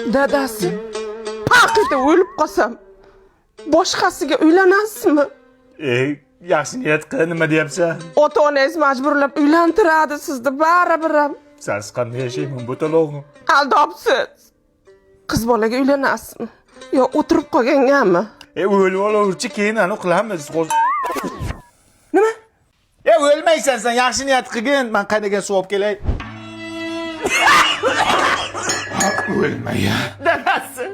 Dadasi, paxta o'lib qolsam, boshqasiga uylanasizmi? Yaxshi niyat qil, nima deyapsan? Ota-onangiz majburlab uylantiradi sizni baribir ham. Sensiz qanday yashayman bu talog'im? Aldobsiz. Qiz bolaga uylanasizmi? Yo o'tirib qolgangami? O'lib olaverchi, keyin anu qilamiz. Nima? O'lmaysan sen, yaxshi niyat qilgin. Men qaydagan suv olib kelay. O'lmaya. Dadasi,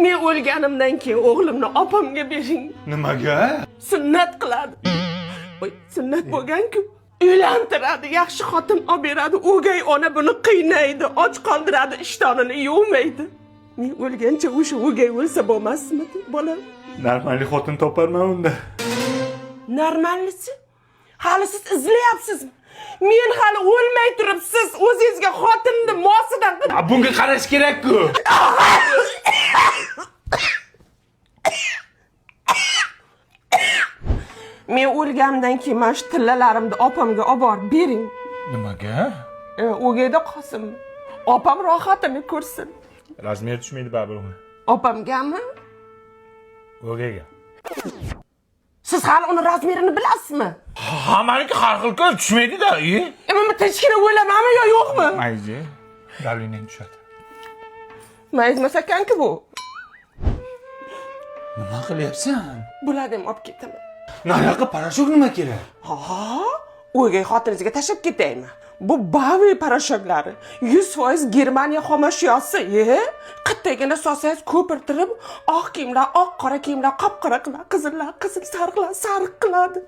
men o'lganimdan keyin o'g'limni opamga bering. Nimaga? Sunnat qiladi. Voy, sunnat bo'lgan-ku. Uylantiradi, yaxshi xotin olib beradi. O'gay ona buni qiynaydi, och qoldiradi, ishtonini yuvmaydi. Men o'lgancha o'sha o'gay o'lsa bo'lmasmi, bolam? Normalni xotin toparman unda. Normallisi? Hali siz izlayapsizmi? Men hali o'lmay turib siz o'zingizga xotinni mosidan qilib. Bunga qarash kerak-ku. Men o'lganimdan keyin mana shu tillalarimni opamga olib borib bering. Nimaga? O'gayda qolsin. Opam rohatini ko'rsin. Razmer tushmaydi baribir uni. Opamgami? O'gayga. Siz hali uni razmerini bilasizmi? Hammaniki har xil-ku, tushmaydi-da. Men tinchgina o'lamanmi yo yo'qmi? Mayli. Davlening tushadi. Mayizmas ekan-ku bu. Nima qilyapsan? Bularni ham olib ketaman. Nariyoqqa parashok nima kerak? O'gay xotiningizga tashlab ketaymi? Bu Bavi parashoklari 100% Germaniya xomashyosi, Qattagina solsangiz ko'pirtirib, oq kiyimlar oq, qora kiyimlar qop-qora qiladi, qizillar qizil, sariqlar sariq qiladi.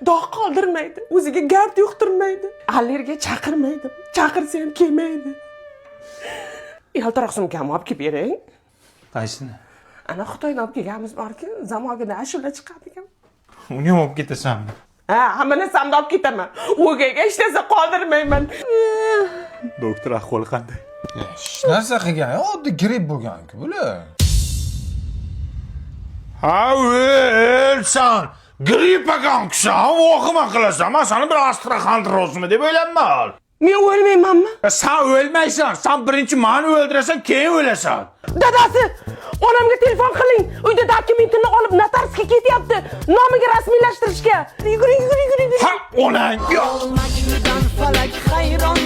Dog' qoldirmaydi, o'ziga gard yuqtirmaydi, allergiya chaqirmaydi, chaqirsa ham kelmaydi. Yaltiroq sumkamni olib kelib bering. Qaysini? Ana Xitoydan olib kelganimiz borki, zamogida ashula chiqadigan. Uni ham olib ketasanmi? Hamma narsamni olib ketaman. O'gayga hech narsa qoldirmayman. Doktor ahvoli qanday? Hech narsa qilgan, oddiy gripp bo'lgan-ku bular. Ha, o'lsan. Grippaga o'xshab, o'qima qilasan. Men seni bir Astraxandrozmi deb o'ylayman. Men o'lmaymanmi? Sen o'lmaysan. Sen birinchi meni o'ldirasan, keyin o'lasan. Dadasi, onamga telefon qiling. Uyda dokumentini olib notariusga ketyapti. Nomiga rasmiylashtirishga. Yuguring. Ha, onang. Olmakdan falak hayron